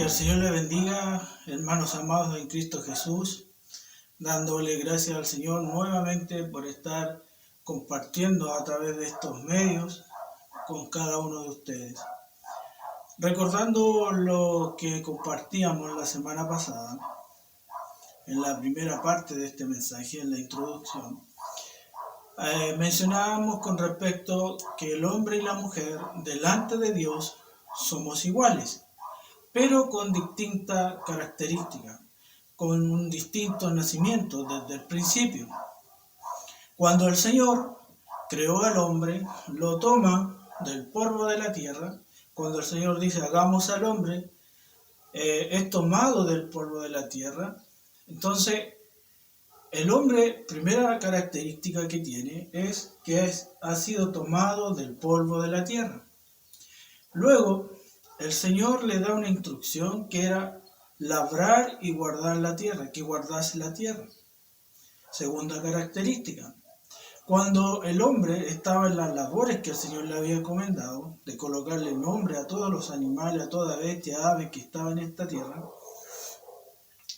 el Señor le bendiga, hermanos amados en Cristo Jesús, dándole gracias al Señor nuevamente por estar compartiendo a través de estos medios con cada uno de ustedes. Recordando lo que compartíamos la semana pasada, en la primera parte de este mensaje, en la introducción, mencionábamos con respecto que el hombre y la mujer delante de Dios somos iguales, pero con distinta característica, con un distinto nacimiento desde el principio. Cuando el Señor creó al hombre, lo toma del polvo de la tierra. Cuando el Señor dice hagamos al hombre, es tomado del polvo de la tierra. Entonces, el hombre, primera característica que tiene es que ha sido tomado del polvo de la tierra. Luego, el Señor le da una instrucción que era labrar y guardar la tierra, que guardase la tierra. Segunda característica, cuando el hombre estaba en las labores que el Señor le había encomendado, de colocarle nombre a todos los animales, a toda bestia, ave que estaba en esta tierra,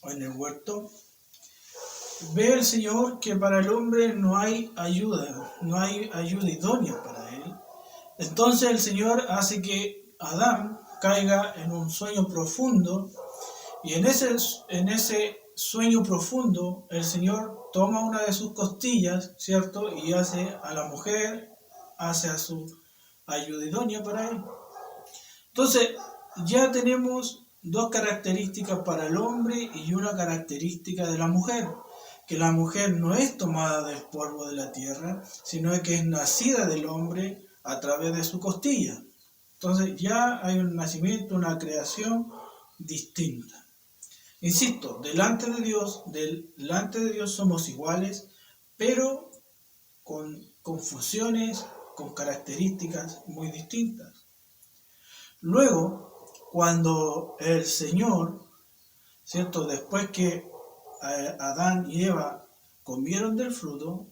o en el huerto, ve el Señor que para el hombre no hay ayuda idónea para él. Entonces el Señor hace que Adán caiga en un sueño profundo, y en ese sueño profundo el Señor toma una de sus costillas, ¿cierto? Y hace a la mujer, hace a su ayuda idónea para él. Entonces ya tenemos dos características para el hombre y una característica de la mujer, que la mujer no es tomada del polvo de la tierra, sino que es nacida del hombre a través de su costilla. Entonces ya hay un nacimiento, una creación distinta. Insisto, delante de Dios somos iguales, pero con funciones, con características muy distintas. Luego, cuando el Señor, ¿cierto? Después que Adán y Eva comieron del fruto,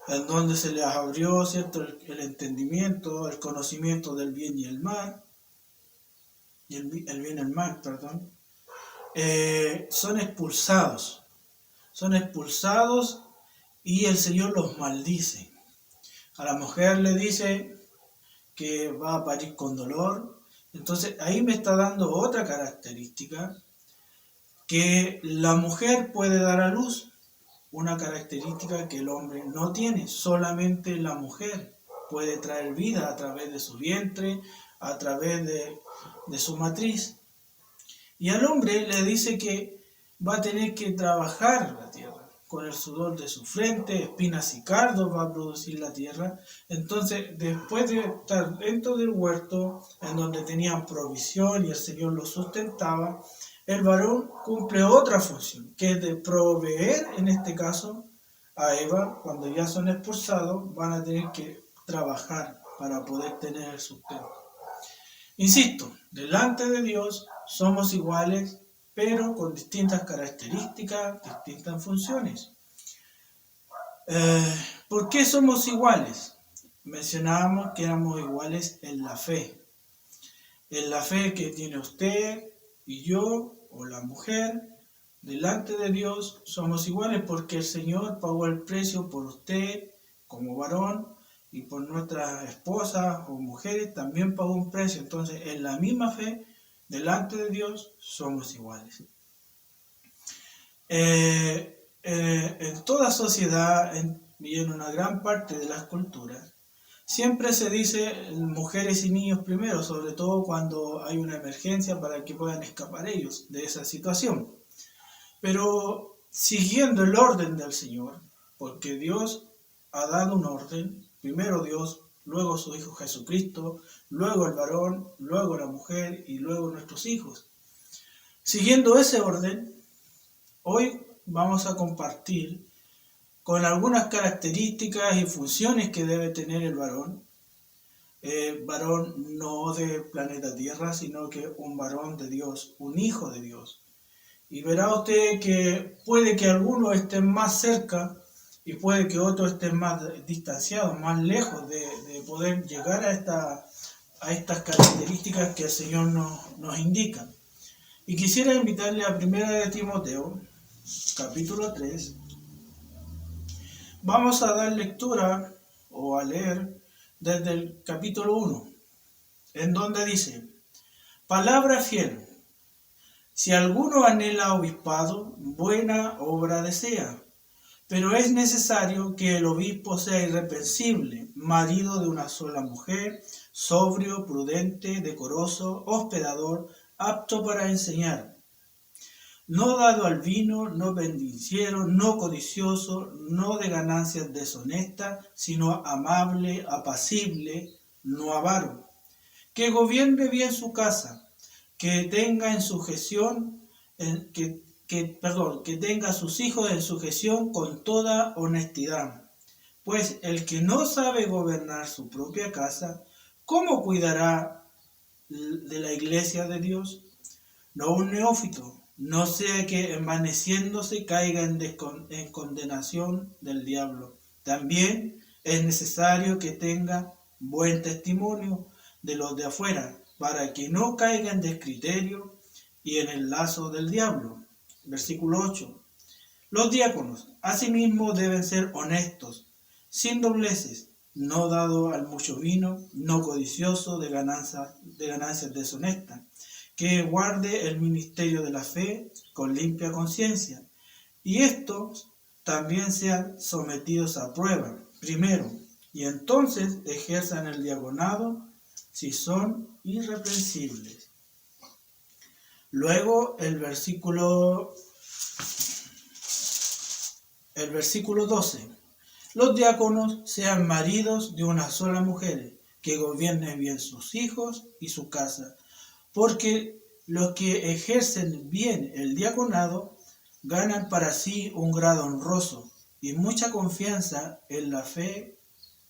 en donde se les abrió, ¿cierto?, el entendimiento, el conocimiento del bien y el mal, son expulsados y el Señor los maldice. A la mujer le dice que va a parir con dolor. Entonces ahí me está dando otra característica, que la mujer puede dar a luz, una característica que el hombre no tiene. Solamente la mujer puede traer vida a través de su vientre, a través de su matriz. Y al hombre le dice que va a tener que trabajar la tierra. Con el sudor de su frente, espinas y cardos va a producir la tierra. Entonces, después de estar dentro del huerto, en donde tenían provisión y el Señor los sustentaba, el varón cumple otra función, que es de proveer, en este caso, a Eva. Cuando ya son expulsados, van a tener que trabajar para poder tener el sustento. Insisto, delante de Dios somos iguales, pero con distintas características, distintas funciones. ¿Por qué somos iguales? Mencionábamos que éramos iguales en la fe. En la fe que tiene usted y yo, o la mujer, delante de Dios somos iguales porque el Señor pagó el precio por usted como varón, y por nuestras esposas o mujeres también pagó un precio. Entonces, en la misma fe, delante de Dios somos iguales. En toda sociedad y en una gran parte de las culturas, siempre se dice mujeres y niños primero, sobre todo cuando hay una emergencia para que puedan escapar ellos de esa situación. Pero siguiendo el orden del Señor, porque Dios ha dado un orden, primero Dios, luego su Hijo Jesucristo, luego el varón, luego la mujer y luego nuestros hijos. Siguiendo ese orden, hoy vamos a compartir con algunas características y funciones que debe tener el varón. Varón no de planeta Tierra, sino que un varón de Dios, un hijo de Dios. Y verá usted que puede que algunos estén más cerca y puede que otros estén más distanciados, más lejos de poder llegar a estas características que el Señor nos indica. Y quisiera invitarle a 1 Timoteo, capítulo 3. Vamos a dar lectura o a leer desde el capítulo 1, en donde dice: palabra fiel. Si alguno anhela obispado, buena obra desea. Pero es necesario que el obispo sea irreprensible, marido de una sola mujer, sobrio, prudente, decoroso, hospedador, apto para enseñar, no dado al vino, no pendenciero, no codicioso, no de ganancias deshonestas, sino amable, apacible, no avaro, que gobierne bien su casa, que tenga en sujeción, que tenga a sus hijos en sujeción con toda honestidad. Pues el que no sabe gobernar su propia casa, ¿cómo cuidará de la iglesia de Dios? No un neófito, no sea que envaneciéndose caiga en condenación del diablo. También es necesario que tenga buen testimonio de los de afuera, para que no caiga en descriterio y en el lazo del diablo. Versículo 8. Los diáconos, asimismo, deben ser honestos, sin dobleces, no dado al mucho vino, no codicioso de ganancias deshonestas, que guarde el ministerio de la fe con limpia conciencia. Y estos también sean sometidos a prueba, primero, y entonces ejerzan el diaconado si son irreprensibles. Luego el versículo 12. Los diáconos sean maridos de una sola mujer, que gobiernen bien sus hijos y su casa, porque los que ejercen bien el diaconado ganan para sí un grado honroso y mucha confianza en la fe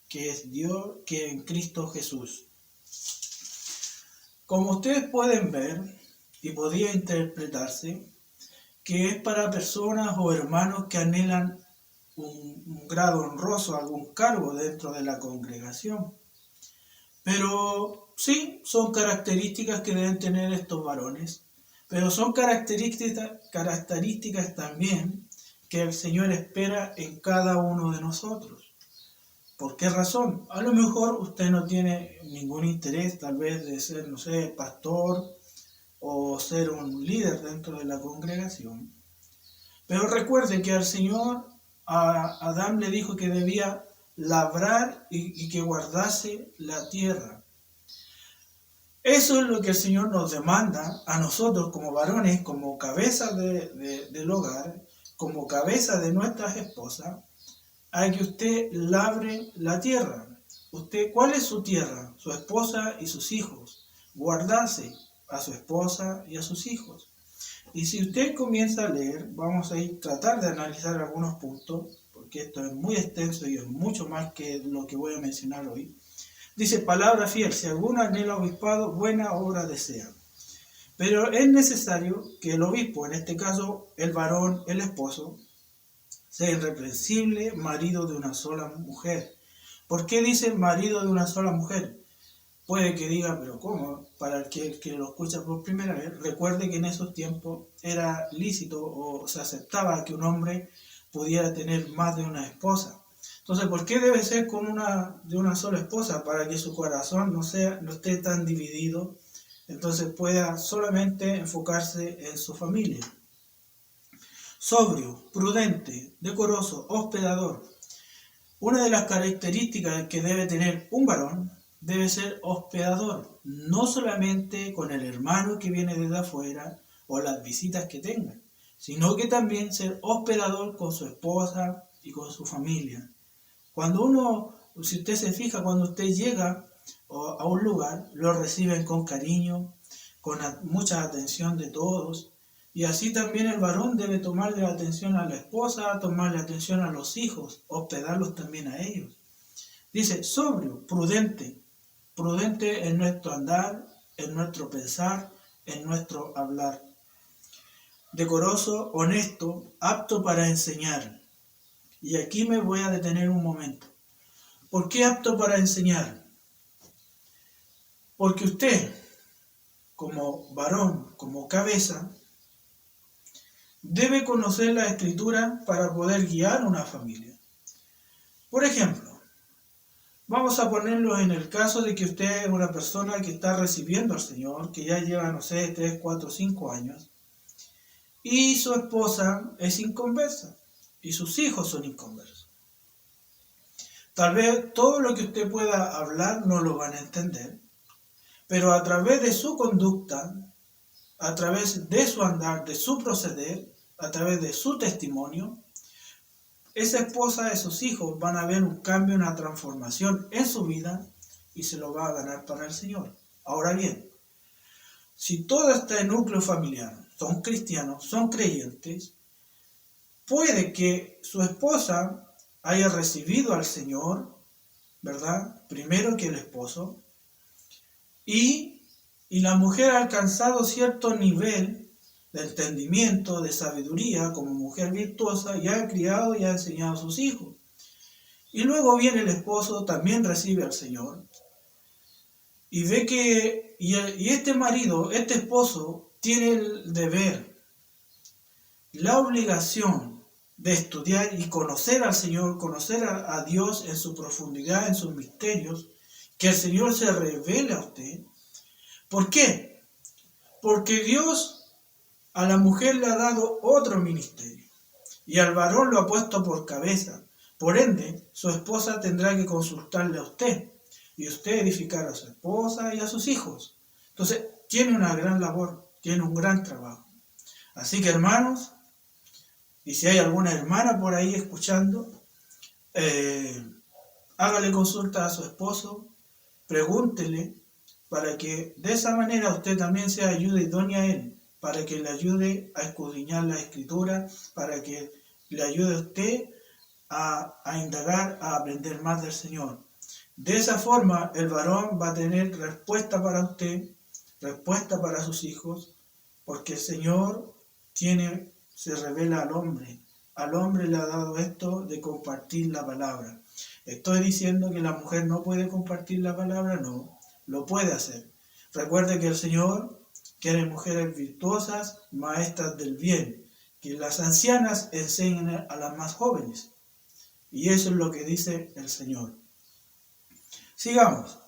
que es Dios, que en Cristo Jesús. Como ustedes pueden ver, y podría interpretarse, que es para personas o hermanos que anhelan un grado honroso, algún cargo dentro de la congregación. Pero sí, son características que deben tener estos varones, pero son características también que el Señor espera en cada uno de nosotros. ¿Por qué razón? A lo mejor usted no tiene ningún interés tal vez de ser, no sé, pastor o ser un líder dentro de la congregación. Pero recuerde que al Señor, a Adán le dijo que debía labrar y que guardase la tierra. Eso es lo que el Señor nos demanda a nosotros como varones, como cabeza del hogar, como cabeza de nuestras esposas, a que usted labre la tierra. Usted, ¿cuál es su tierra? Su esposa y sus hijos. Guardarse a su esposa y a sus hijos. Y si usted comienza a leer, vamos a tratar de analizar algunos puntos, porque esto es muy extenso y es mucho más que lo que voy a mencionar hoy. Dice, palabra fiel, si alguno anhela obispado, buena obra desea. Pero es necesario que el obispo, en este caso el varón, el esposo, sea irreprensible, marido de una sola mujer. ¿Por qué dice marido de una sola mujer? Puede que diga, pero ¿cómo? Para el que lo escucha por primera vez, recuerde que en esos tiempos era lícito o se aceptaba que un hombre pudiera tener más de una esposa. Entonces, ¿por qué debe ser de una sola esposa? Para que su corazón no esté tan dividido, entonces pueda solamente enfocarse en su familia. Sobrio, prudente, decoroso, hospedador. Una de las características que debe tener un varón debe ser hospedador, no solamente con el hermano que viene desde afuera o las visitas que tenga, sino que también ser hospedador con su esposa y con su familia. Si usted se fija, cuando usted llega a un lugar, lo reciben con cariño, con mucha atención de todos, y así también el varón debe tomarle atención a la esposa, tomarle atención a los hijos, hospedarlos también a ellos. Dice, sobrio, prudente en nuestro andar, en nuestro pensar, en nuestro hablar. Decoroso, honesto, apto para enseñar. Y aquí me voy a detener un momento. ¿Por qué apto para enseñar? Porque usted, como varón, como cabeza, debe conocer la Escritura para poder guiar una familia. Por ejemplo, vamos a ponerlo en el caso de que usted es una persona que está recibiendo al Señor, que ya lleva, no sé, 3, 4, 5 años, y su esposa es inconversa, y sus hijos son inconversos. Tal vez todo lo que usted pueda hablar no lo van a entender, pero a través de su conducta, a través de su andar, de su proceder, a través de su testimonio, esa esposa, esos hijos van a ver un cambio, una transformación en su vida y se lo va a ganar para el Señor. Ahora bien, si todo este núcleo familiar son cristianos, son creyentes, puede que su esposa haya recibido al Señor, ¿verdad? Primero que el esposo, y la mujer ha alcanzado cierto nivel de entendimiento, de sabiduría, como mujer virtuosa, y ha criado y ha enseñado a sus hijos. Y luego viene el esposo, también recibe al Señor, y ve que, y este marido, este esposo, tiene el deber, la obligación de estudiar y conocer al Señor, conocer a Dios en su profundidad, en sus misterios, que el Señor se revele a usted. ¿Por qué? Porque Dios a la mujer le ha dado otro ministerio y al varón lo ha puesto por cabeza. Por ende, su esposa tendrá que consultarle a usted y usted edificar a su esposa y a sus hijos. Entonces, tiene una gran labor, tiene un gran trabajo. Así que, hermanos, y si hay alguna hermana por ahí escuchando, hágale consulta a su esposo, pregúntele, para que de esa manera usted también sea ayuda idónea a él, para que le ayude a escudriñar la Escritura, para que le ayude a usted a indagar, a aprender más del Señor. De esa forma, el varón va a tener respuesta para usted, respuesta para sus hijos, porque el Señor se revela al hombre. Al hombre le ha dado esto de compartir la palabra. ¿Estoy diciendo que la mujer no puede compartir la palabra? No, lo puede hacer. Recuerde que el Señor quiere mujeres virtuosas, maestras del bien, que las ancianas enseñen a las más jóvenes. Y eso es lo que dice el Señor. Sigamos.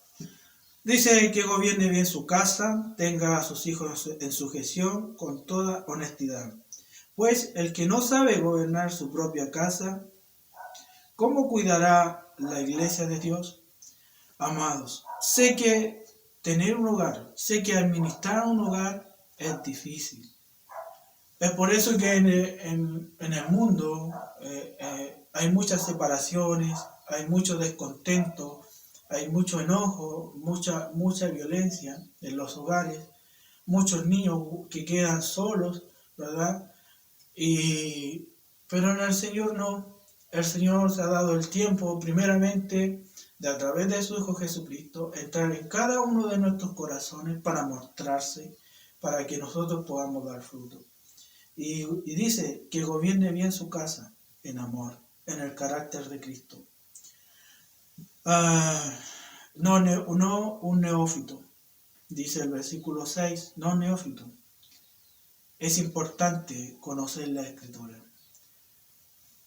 Dice que gobierne bien su casa, tenga a sus hijos en sujeción con toda honestidad. Pues el que no sabe gobernar su propia casa, ¿cómo cuidará la iglesia de Dios? Amados, sé que tener un hogar, sé que administrar un hogar es difícil. Es por eso que en el mundo hay muchas separaciones, hay mucho descontento, hay mucho enojo, mucha violencia en los hogares, muchos niños que quedan solos, ¿verdad? Pero en el Señor no. El Señor se ha dado el tiempo, primeramente, de a través de su Hijo Jesucristo, entrar en cada uno de nuestros corazones para mostrarse, para que nosotros podamos dar fruto. Y dice que gobierne bien su casa en amor, en el carácter de Cristo. No un neófito, dice el versículo 6, no neófito. Es importante conocer la Escritura.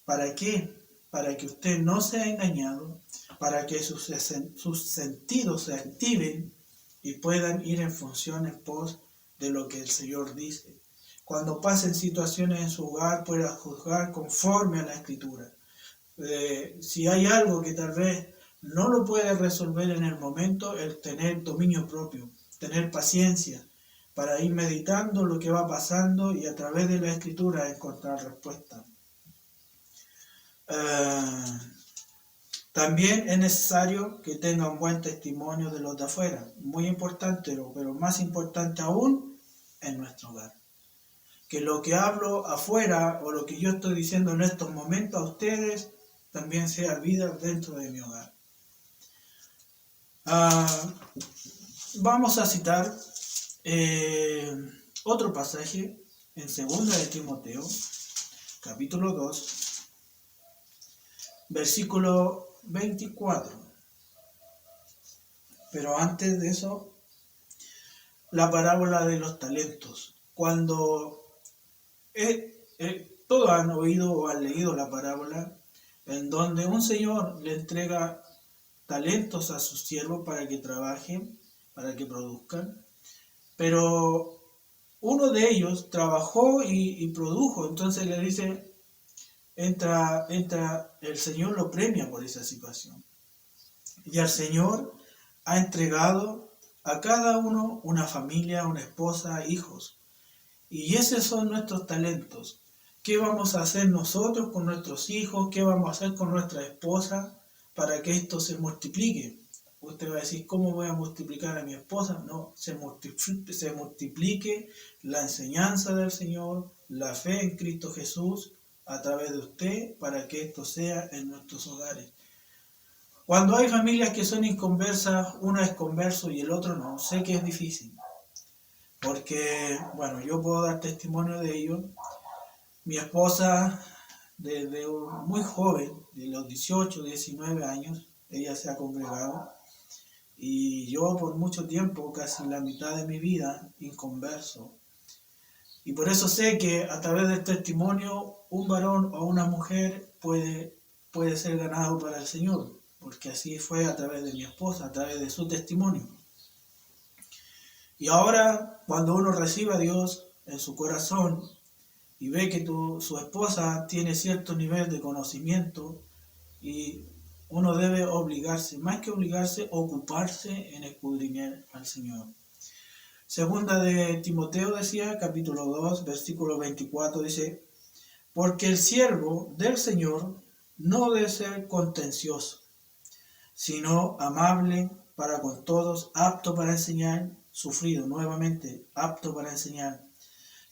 ¿Para qué? Para que usted no sea engañado, para que sus sentidos se activen y puedan ir en función en pos de lo que el Señor dice. Cuando pasen situaciones en su hogar, pueda juzgar conforme a la Escritura. Si hay algo que tal vez no lo puede resolver en el momento, el tener dominio propio, tener paciencia, para ir meditando lo que va pasando y a través de la Escritura encontrar respuesta. También es necesario que tenga un buen testimonio de los de afuera, muy importante, pero más importante aún, en nuestro hogar. Que lo que hablo afuera o lo que yo estoy diciendo en estos momentos a ustedes también sea vida dentro de mi hogar. Vamos a citar otro pasaje en 2 de Timoteo, capítulo 2, versículo 24. Pero antes de eso, la parábola de los talentos. Cuando todos han oído o han leído la parábola en donde un señor le entrega talentos a sus siervos para que trabajen, para que produzcan, pero uno de ellos trabajó y produjo, entonces le dice, entra, el Señor lo premia por esa situación. Y el Señor ha entregado a cada uno una familia, una esposa, hijos. Y esos son nuestros talentos. ¿Qué vamos a hacer nosotros con nuestros hijos? ¿Qué vamos a hacer con nuestra esposa para que esto se multiplique? Usted va a decir, ¿cómo voy a multiplicar a mi esposa? No, se multiplique la enseñanza del Señor, la fe en Cristo Jesús a través de usted para que esto sea en nuestros hogares. Cuando hay familias que son inconversas, uno es converso y el otro no, sé que es difícil. Porque, bueno, yo puedo dar testimonio de ello. Mi esposa, desde muy joven, de los 18, 19 años, ella se ha congregado. Y yo por mucho tiempo, casi la mitad de mi vida, inconverso. Y por eso sé que a través del testimonio, un varón o una mujer puede ser ganado para el Señor. Porque así fue a través de mi esposa, a través de su testimonio. Y ahora, cuando uno recibe a Dios en su corazón y ve que su esposa tiene cierto nivel de conocimiento, y uno debe obligarse, más que obligarse, ocuparse en escudriñar al Señor. Segunda de Timoteo decía, capítulo 2, versículo 24, dice, porque el siervo del Señor no debe ser contencioso, sino amable para con todos, apto para enseñar, sufrido, nuevamente, apto para enseñar,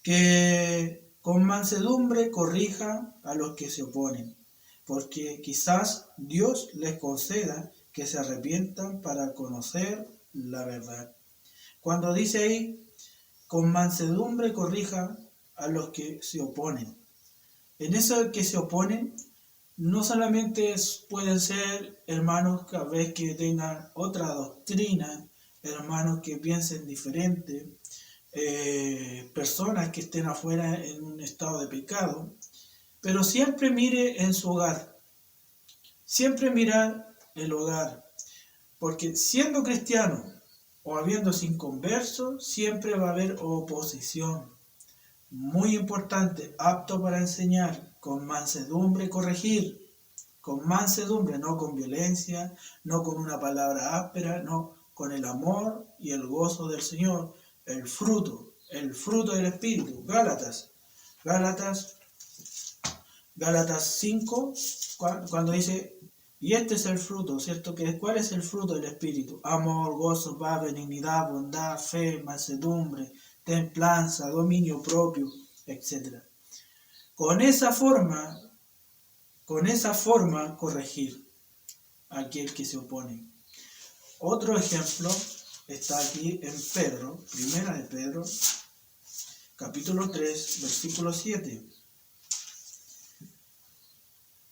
que con mansedumbre corrija a los que se oponen, porque quizás Dios les conceda que se arrepientan para conocer la verdad. Cuando dice ahí, con mansedumbre corrija a los que se oponen. En eso que se oponen, no solamente pueden ser hermanos que a veces que tengan otra doctrina, hermanos que piensen diferente, personas que estén afuera en un estado de pecado, pero siempre mire en su hogar, siempre mirar el hogar, porque siendo cristiano o habiéndose inconverso, siempre va a haber oposición. Muy importante, apto para enseñar, con mansedumbre corregir, con mansedumbre, no con violencia, no con una palabra áspera, no, con el amor y el gozo del Señor, el fruto del Espíritu. Gálatas 5, cuando dice, y este es el fruto, ¿cierto? ¿Cuál es el fruto del Espíritu? Amor, gozo, paz, benignidad, bondad, fe, mansedumbre, templanza, dominio propio, etc. Con esa forma corregir a aquel que se opone. Otro ejemplo está aquí en Pedro, primera de Pedro, capítulo 3, versículo 7.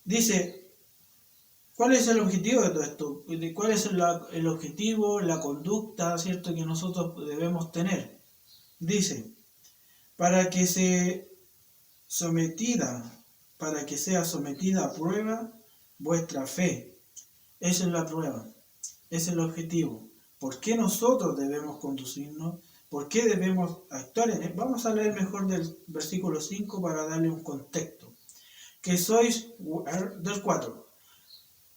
Dice, ¿cuál es el objetivo de todo esto? ¿Cuál es el objetivo, la conducta, cierto, que nosotros debemos tener? Dice, para que sea sometida a prueba vuestra fe. Esa es la prueba, ese es el objetivo. ¿Por qué nosotros debemos conducirnos? ¿Por qué debemos actuar en él? Vamos a leer mejor del versículo 5 para darle un contexto. Que sois, del 4,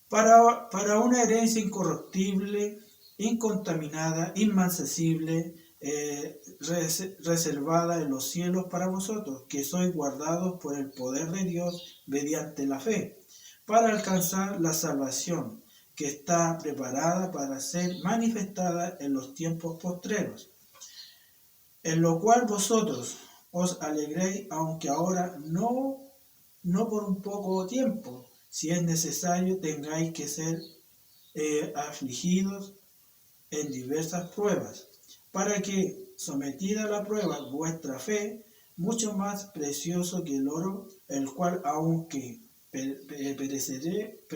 para una herencia incorruptible, incontaminada, inmarcesible, reservada en los cielos para vosotros, que sois guardados por el poder de Dios mediante la fe, para alcanzar la salvación que está preparada para ser manifestada en los tiempos postreros, en lo cual vosotros os alegréis, aunque ahora no por un poco tiempo, si es necesario, tengáis que ser afligidos en diversas pruebas, para que, sometida a la prueba vuestra fe, mucho más precioso que el oro, el cual aunque perecederos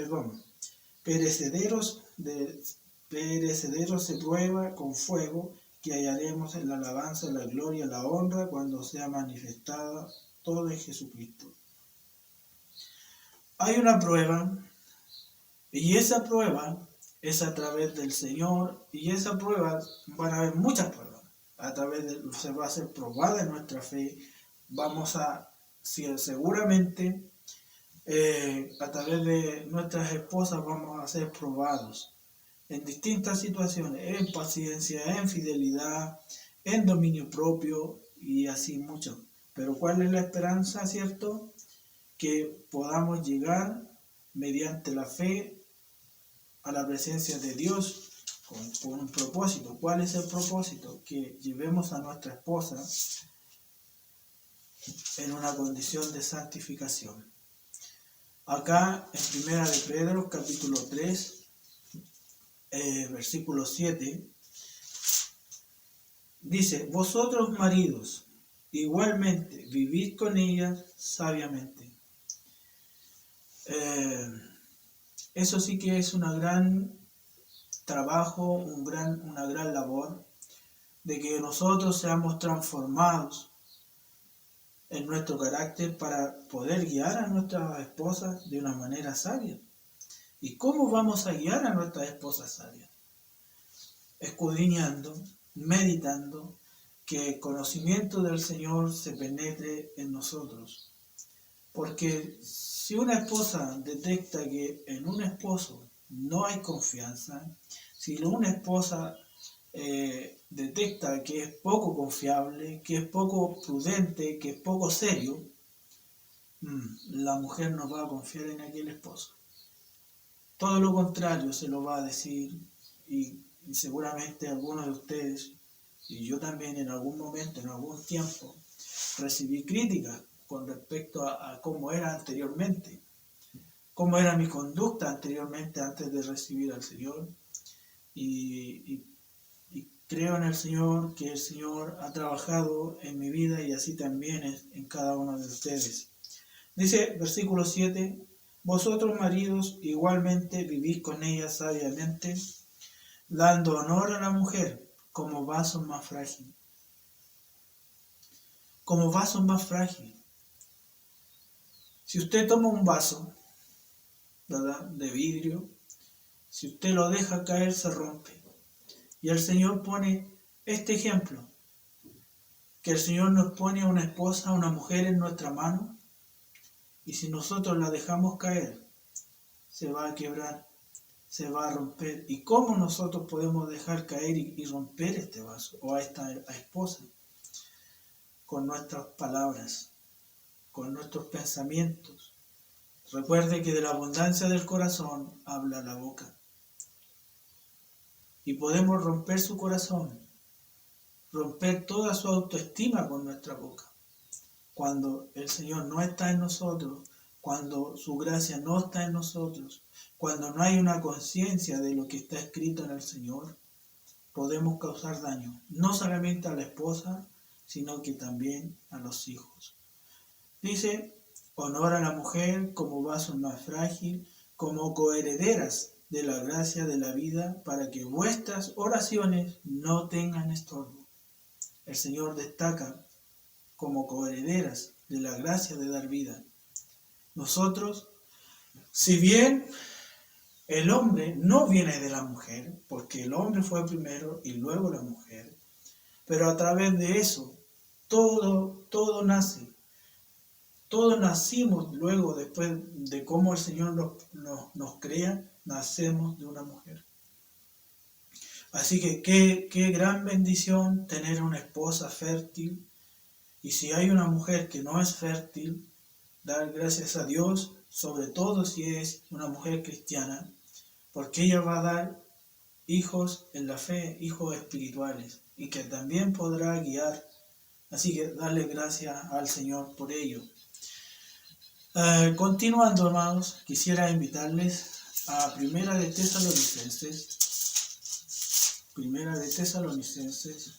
se prueba con fuego, que hallaremos en la alabanza, la gloria, la honra, cuando sea manifestada todo en Jesucristo. Hay una prueba, y esa prueba es a través del Señor, y esa prueba, van a haber muchas pruebas, se va a ser probada en nuestra fe, seguramente a través de nuestras esposas vamos a ser probados en distintas situaciones, en paciencia, en fidelidad, en dominio propio y así mucho. Pero ¿cuál es la esperanza, cierto? Que podamos llegar mediante la fe a la presencia de Dios con un propósito. ¿Cuál es el propósito? Que llevemos a nuestra esposa en una condición de santificación. Acá en 1 de Pedro, capítulo 3, versículo 7, dice: vosotros maridos, igualmente vivid con ellas sabiamente. Eso sí que es un gran trabajo, una gran labor, de que nosotros seamos transformados en nuestro carácter para poder guiar a nuestras esposas de una manera sabia. ¿Y cómo vamos a guiar a nuestras esposas sabias? Escudriñando, meditando, que el conocimiento del Señor se penetre en nosotros. Porque si una esposa detecta que en un esposo no hay confianza, si una esposa detecta que es poco confiable, que es poco prudente, que es poco serio, la mujer no va a confiar en aquel esposo. Todo lo contrario se lo va a decir, y seguramente algunos de ustedes, y yo también en algún momento, en algún tiempo, recibí críticas con respecto a cómo era anteriormente, cómo era mi conducta anteriormente antes de recibir al Señor. Y creo en el Señor, que el Señor ha trabajado en mi vida y así también en cada uno de ustedes. Dice, versículo 7, vosotros maridos igualmente vivís con ella sabiamente, dando honor a la mujer como vaso más frágil. Como vaso más frágil. Si usted toma un vaso, ¿verdad?, de vidrio, si usted lo deja caer se rompe. Y el Señor pone este ejemplo, que el Señor nos pone a una esposa, a una mujer en nuestra mano, y si nosotros la dejamos caer, se va a quebrar, se va a romper. ¿Y cómo nosotros podemos dejar caer y romper este vaso o a esta esposa? Con nuestras palabras, con nuestros pensamientos. Recuerde que de la abundancia del corazón habla la boca. Y podemos romper su corazón, romper toda su autoestima con nuestra boca. Cuando el Señor no está en nosotros, cuando su gracia no está en nosotros, cuando no hay una conciencia de lo que está escrito en el Señor, podemos causar daño, no solamente a la esposa, sino que también a los hijos. Dice, honor a la mujer como vaso más frágil, como coherederas de la gracia de la vida, para que vuestras oraciones no tengan estorbo. El Señor destaca como coherederas de la gracia de dar vida. Nosotros, si bien el hombre no viene de la mujer, porque el hombre fue primero y luego la mujer, pero a través de eso, todo nace. Todos nacimos luego, después de cómo el Señor nos crea, nacemos de una mujer. Así que qué gran bendición tener una esposa fértil. Y si hay una mujer que no es fértil, dar gracias a Dios, sobre todo si es una mujer cristiana, porque ella va a dar hijos en la fe, hijos espirituales, y que también podrá guiar. Así que darle gracias al Señor por ello. Continuando, hermanos, quisiera invitarles a Primera de Tesalonicenses. Primera de Tesalonicenses.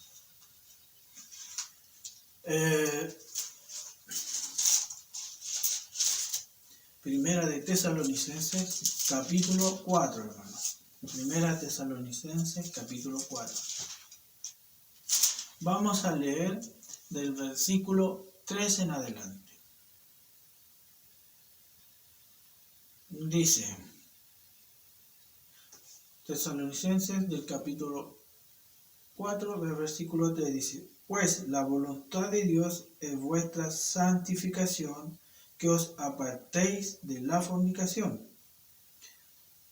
Primera de Tesalonicenses, capítulo 4, hermanos. Primera de Tesalonicenses, capítulo 4. Vamos a leer del versículo 3 en adelante. Dice, Tesalonicenses del capítulo 4, del versículo 3 dice, pues la voluntad de Dios es vuestra santificación, que os apartéis de la fornicación.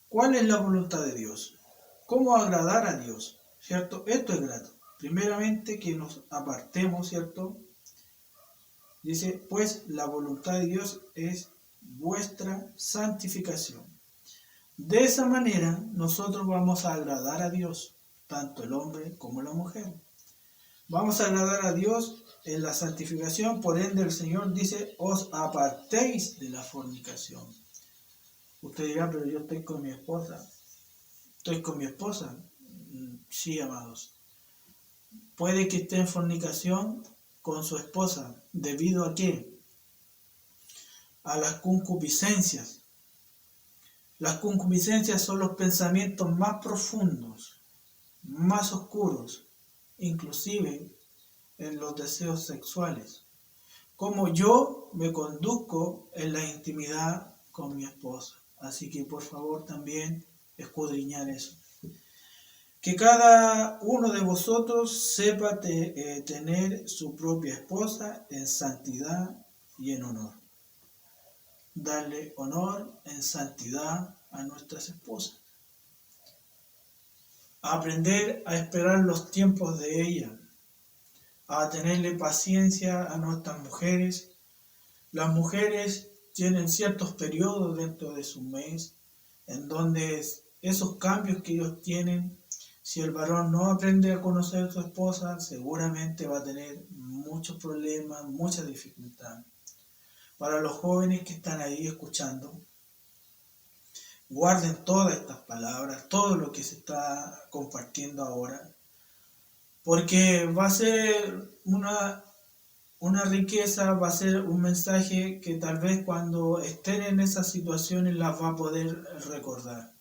¿Cuál es la voluntad de Dios? ¿Cómo agradar a Dios? ¿Cierto? Esto es grato. Primeramente que nos apartemos, ¿cierto? Dice, pues la voluntad de Dios es vuestra santificación. De esa manera nosotros vamos a agradar a Dios, tanto el hombre como la mujer. Vamos a agradar a Dios en la santificación, por ende el Señor dice, os apartéis de la fornicación. Usted dirá, pero yo estoy con mi esposa. ¿Estoy con mi esposa? Sí, amados. Puede que esté en fornicación con su esposa. ¿Debido a qué? A las concupiscencias. Las concupiscencias son los pensamientos más profundos, más oscuros, inclusive en los deseos sexuales. Como yo me conduzco en la intimidad con mi esposa. Así que por favor también escudriñar eso. Que cada uno de vosotros sepa tener su propia esposa en santidad y en honor. Darle honor en santidad a nuestras esposas. Aprender a esperar los tiempos de ella. A tenerle paciencia a nuestras mujeres. Las mujeres tienen ciertos periodos dentro de su mes en donde esos cambios que ellos tienen, si el varón no aprende a conocer a su esposa, seguramente va a tener muchos problemas, muchas dificultades. Para los jóvenes que están ahí escuchando, guarden todas estas palabras, todo lo que se está compartiendo ahora, porque va a ser una riqueza, va a ser un mensaje que tal vez cuando estén en esas situaciones las va a poder recordar.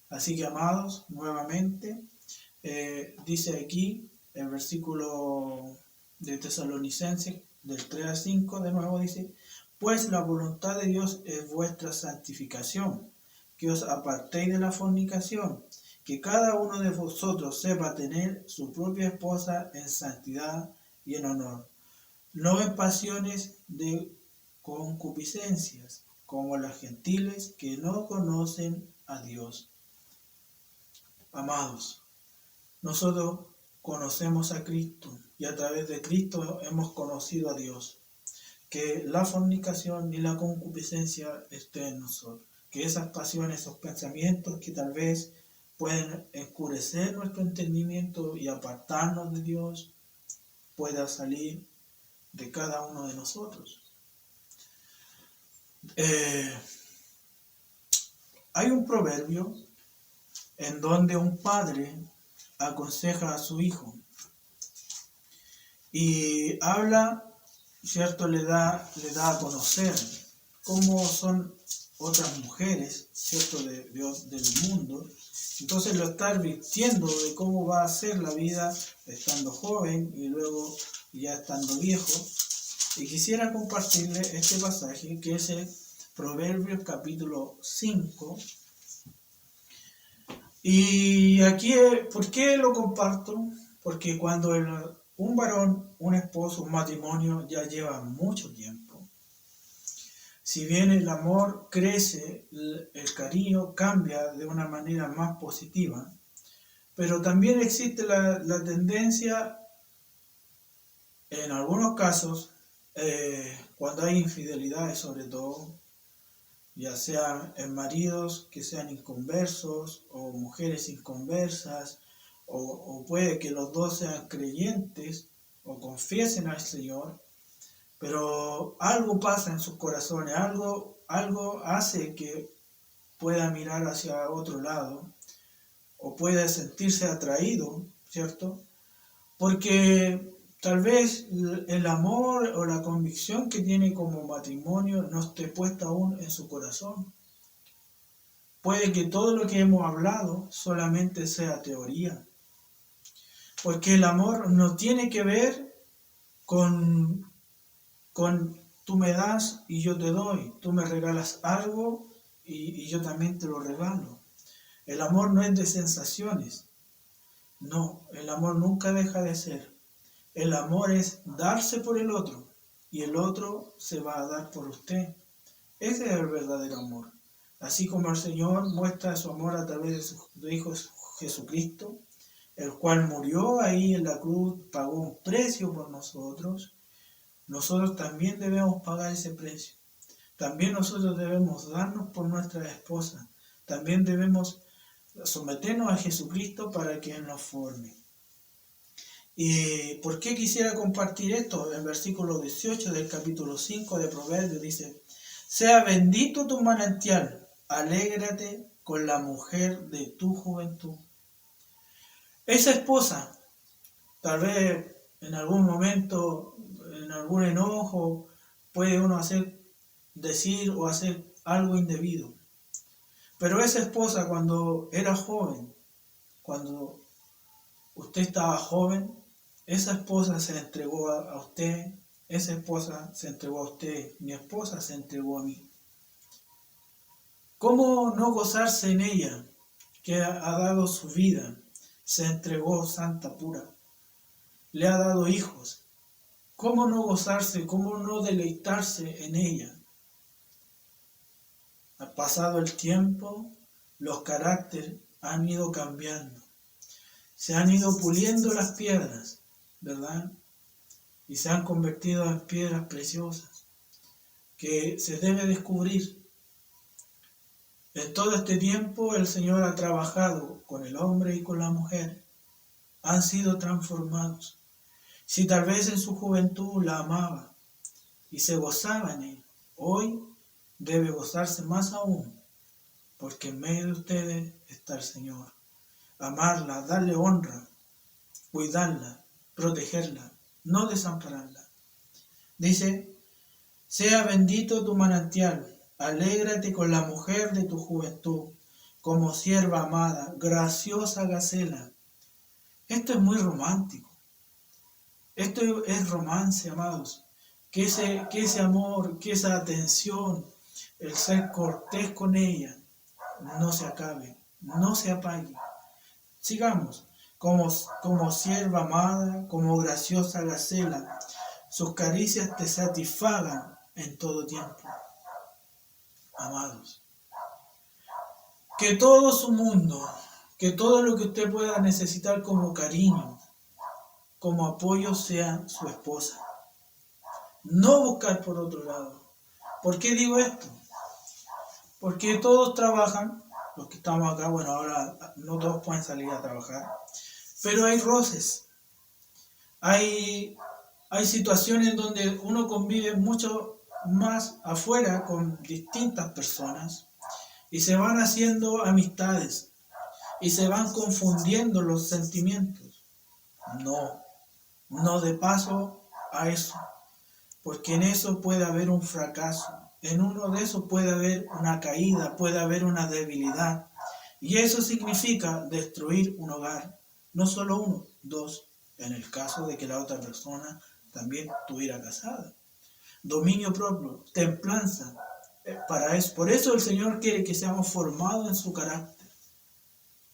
Así que, amados, nuevamente, dice aquí el versículo de Tesalonicenses del 3 al 5, de nuevo dice, pues la voluntad de Dios es vuestra santificación, que os apartéis de la fornicación, que cada uno de vosotros sepa tener su propia esposa en santidad y en honor, no en pasiones de concupiscencias, como las gentiles que no conocen a Dios. Amados, nosotros conocemos a Cristo y a través de Cristo hemos conocido a Dios. Que la fornicación ni la concupiscencia esté en nosotros. Que esas pasiones, esos pensamientos que tal vez pueden oscurecer nuestro entendimiento y apartarnos de Dios, pueda salir de cada uno de nosotros. Hay un proverbio en donde un padre aconseja a su hijo y habla, ¿cierto? Le da a conocer cómo son otras mujeres, ¿cierto? Del mundo. Entonces lo está advirtiendo de cómo va a ser la vida estando joven y luego ya estando viejo. Y quisiera compartirle este pasaje que es el Proverbios capítulo 5. Y aquí, ¿por qué lo comparto? Porque cuando un varón, un esposo, un matrimonio ya lleva mucho tiempo, si bien el amor crece, el cariño cambia de una manera más positiva, pero también existe la tendencia, en algunos casos, cuando hay infidelidades sobre todo, ya sean en maridos que sean inconversos o mujeres inconversas, o puede que los dos sean creyentes o confiesen al Señor, pero algo pasa en sus corazones, algo hace que pueda mirar hacia otro lado o pueda sentirse atraído, ¿cierto? Porque tal vez el amor o la convicción que tiene como matrimonio no esté puesta aún en su corazón. Puede que todo lo que hemos hablado solamente sea teoría. Porque el amor no tiene que ver con tú me das y yo te doy, tú me regalas algo y yo también te lo regalo. El amor no es de sensaciones, no, el amor nunca deja de ser. El amor es darse por el otro y el otro se va a dar por usted. Ese es el verdadero amor. Así como el Señor muestra su amor a través de su Hijo Jesucristo, el cual murió ahí en la cruz, pagó un precio por nosotros, nosotros también debemos pagar ese precio. También nosotros debemos darnos por nuestra esposa. También debemos someternos a Jesucristo para que Él nos forme. ¿Y por qué quisiera compartir esto? El versículo 18 del capítulo 5 de Proverbios dice: sea bendito tu manantial, alégrate con la mujer de tu juventud. Esa esposa, tal vez en algún momento, en algún enojo, puede uno decir o hacer algo indebido. Pero esa esposa, cuando era joven, cuando usted estaba joven, esa esposa se entregó a usted, esa esposa se entregó a usted, mi esposa se entregó a mí. ¿Cómo no gozarse en ella, que ha dado su vida, se entregó santa pura, le ha dado hijos? ¿Cómo no gozarse, cómo no deleitarse en ella? Ha pasado el tiempo, los caracteres han ido cambiando, se han ido puliendo las piedras, ¿verdad? Y se han convertido en piedras preciosas que se debe descubrir. En todo este tiempo el Señor ha trabajado con el hombre y con la mujer, han sido transformados. Si tal vez en su juventud la amaba y se gozaba en ella, hoy debe gozarse más aún, porque en medio de ustedes está el Señor. Amarla, darle honra, cuidarla, protegerla, no desampararla. Dice: sea bendito tu manantial, alégrate con la mujer de tu juventud, como sierva amada, graciosa Gacela. Esto es muy romántico. Esto es romance, amados. Que ese amor, que esa atención, el ser cortés con ella, no se acabe, no se apague. Sigamos, como sierva amada, como graciosa Gacela, sus caricias te satisfagan en todo tiempo. Amados, que todo su mundo, que todo lo que usted pueda necesitar como cariño, como apoyo, sea su esposa. No buscar por otro lado. ¿Por qué digo esto? Porque todos trabajan, los que estamos acá, bueno, ahora no todos pueden salir a trabajar, pero hay roces, hay situaciones donde uno convive mucho más afuera con distintas personas y se van haciendo amistades y se van confundiendo los sentimientos. No de paso a eso, porque en eso puede haber un fracaso, en uno de esos puede haber una caída, puede haber una debilidad, y eso significa destruir un hogar, no solo uno, dos, en el caso de que la otra persona también estuviera casada. Dominio propio, templanza, por eso el Señor quiere que seamos formados en su carácter,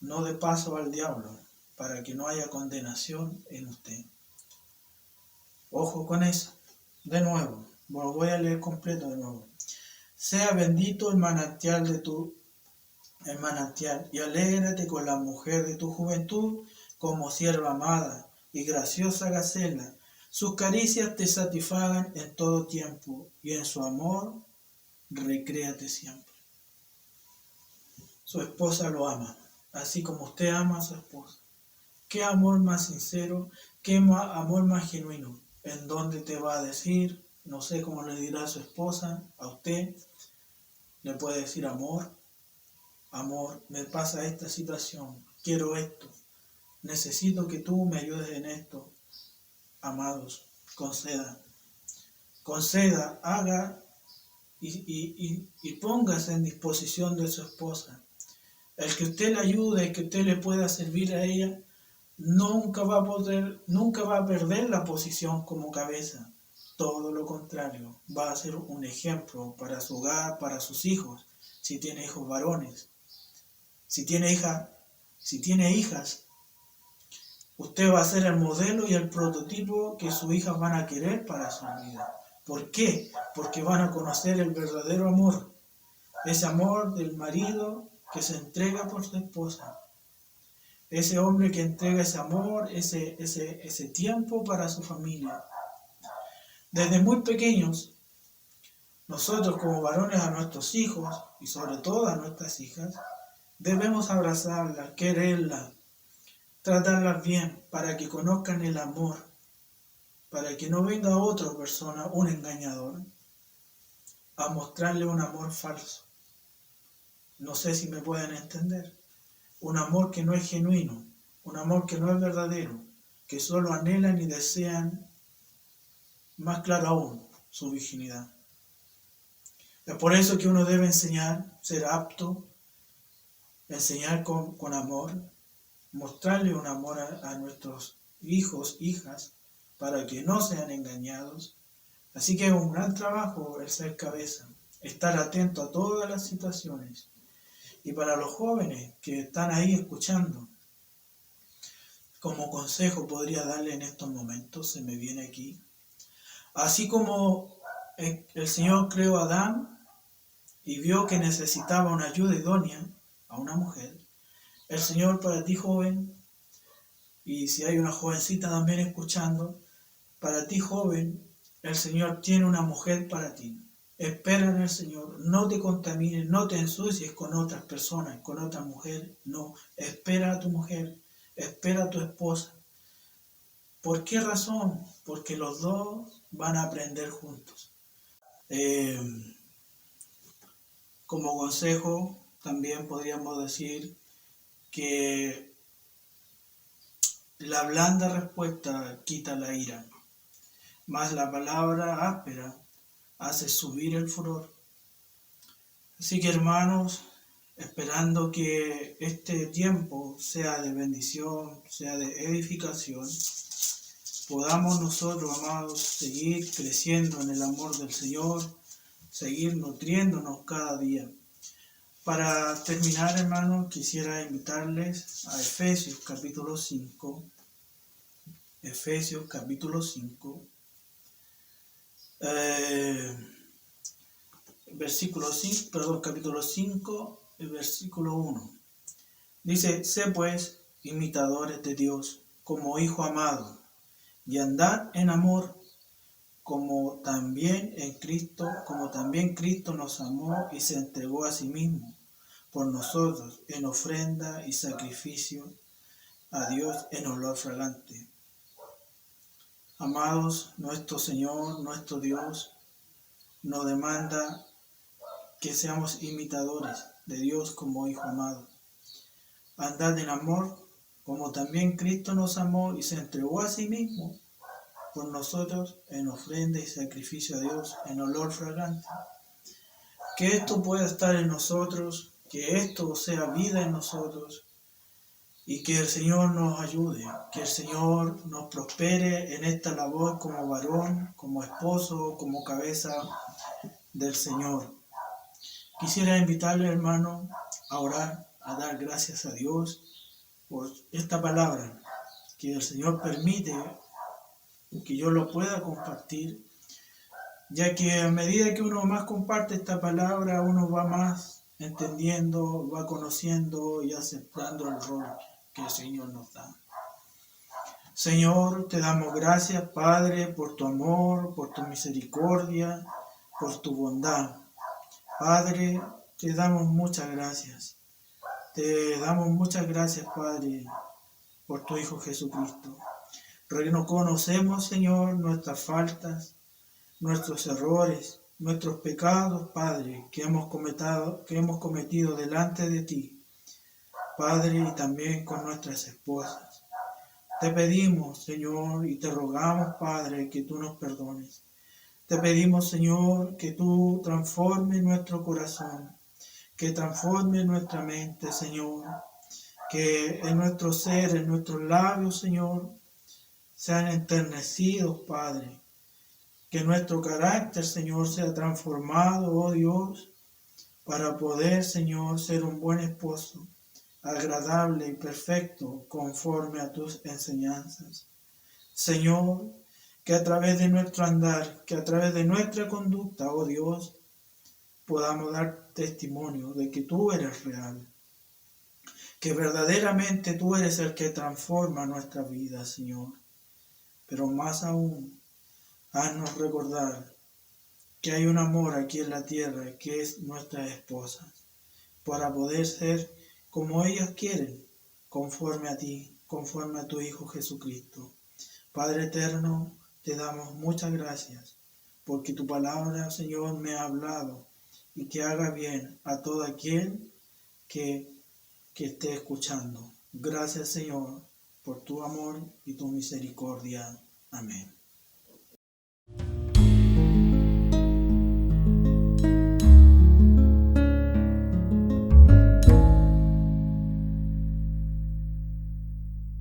no de paso al diablo, para que no haya condenación en usted. Ojo con eso. De nuevo, voy a leer completo de nuevo. Sea bendito el manantial y alégrate con la mujer de tu juventud, como sierva amada y graciosa Gacela. Sus caricias te satisfagan en todo tiempo, y en su amor recréate siempre. Su esposa lo ama, así como usted ama a su esposa. ¿Qué amor más sincero? ¿Qué amor más genuino? ¿En dónde te va a decir? No sé cómo le dirá a su esposa, a usted. Le puede decir: amor, me pasa esta situación, quiero esto, necesito que tú me ayudes en esto. Amados, conceda, haga y póngase en disposición de su esposa. El que usted le ayude, el que usted le pueda servir a ella, nunca va a perder la posición como cabeza. Todo lo contrario, va a ser un ejemplo para su hogar, para sus hijos, si tiene hijos varones. Si tiene hijas, usted va a ser el modelo y el prototipo que sus hijas van a querer para su vida. ¿Por qué? Porque van a conocer el verdadero amor. Ese amor del marido que se entrega por su esposa. Ese hombre que entrega ese amor, ese tiempo para su familia. Desde muy pequeños, nosotros como varones a nuestros hijos y sobre todo a nuestras hijas, debemos abrazarlas, quererlas, tratarlas bien para que conozcan el amor, para que no venga otra persona, un engañador, a mostrarle un amor falso. No sé si me pueden entender. Un amor que no es genuino, un amor que no es verdadero, que solo anhelan y desean, más claro aún, su virginidad. Es por eso que uno debe enseñar, ser apto, enseñar con amor, mostrarle un amor a nuestros hijos, hijas, para que no sean engañados. Así que es un gran trabajo el ser cabeza, estar atento a todas las situaciones. Y para los jóvenes que están ahí escuchando, como consejo podría darle en estos momentos, se me viene aquí. Así como el Señor creó a Adán y vio que necesitaba una ayuda idónea a una mujer, el Señor para ti joven, y si hay una jovencita también escuchando, para ti joven, el Señor tiene una mujer para ti. Espera en el Señor, no te contamines, no te ensucies con otras personas, con otra mujer, no. Espera a tu mujer, espera a tu esposa. ¿Por qué razón? Porque los dos van a aprender juntos. Como consejo, también podríamos decir que la blanda respuesta quita la ira, mas la palabra áspera hace subir el furor. Así que hermanos, esperando que este tiempo sea de bendición, sea de edificación, podamos nosotros, amados, seguir creciendo en el amor del Señor, seguir nutriéndonos cada día. Para terminar, hermanos, quisiera invitarles a Efesios capítulo 5. Efesios capítulo 5. Capítulo 5, el versículo 1. Dice, sé pues imitadores de Dios como hijo amado, y andad en amor, como también Cristo nos amó y se entregó a sí mismo por nosotros en ofrenda y sacrificio a Dios en olor fragante. Amados, nuestro Señor, nuestro Dios, nos demanda que seamos imitadores de Dios como hijo amado. Andad en amor, como también Cristo nos amó y se entregó a sí mismo por nosotros en ofrenda y sacrificio a Dios en olor fragante. Que esto pueda estar en nosotros, que esto sea vida en nosotros y que el Señor nos ayude, que el Señor nos prospere en esta labor como varón, como esposo, como cabeza del Señor. Quisiera invitarle, hermano, a orar, a dar gracias a Dios por esta palabra, que el Señor permite que yo lo pueda compartir, ya que a medida que uno más comparte esta palabra, uno va más entendiendo, va conociendo y aceptando el rol que el Señor nos da. Señor, te damos gracias, Padre, por tu amor, por tu misericordia, por tu bondad. Padre, te damos muchas gracias. Te damos muchas gracias, Padre, por tu Hijo Jesucristo. Reconocemos, Señor, nuestras faltas, nuestros errores, nuestros pecados, Padre, que hemos cometido delante de ti, Padre, y también con nuestras esposas. Te pedimos, Señor, y te rogamos, Padre, que tú nos perdones. Te pedimos, Señor, que tú transformes nuestro corazón, que transformes nuestra mente, Señor, que en nuestro ser, en nuestros labios, Señor, sean enternecidos, Padre. Que nuestro carácter, Señor, sea transformado, oh Dios, para poder, Señor, ser un buen esposo, agradable y perfecto conforme a tus enseñanzas. Señor, que a través de nuestro andar, que a través de nuestra conducta, oh Dios, podamos dar testimonio de que tú eres real, que verdaderamente tú eres el que transforma nuestra vida, Señor. Pero más aún, haznos recordar que hay un amor aquí en la tierra, que es nuestras esposas, para poder ser como ellas quieren, conforme a ti, conforme a tu Hijo Jesucristo. Padre eterno, te damos muchas gracias, porque tu palabra, Señor, me ha hablado, y que haga bien a todo aquel que esté escuchando. Gracias, Señor, por tu amor y tu misericordia. Amén.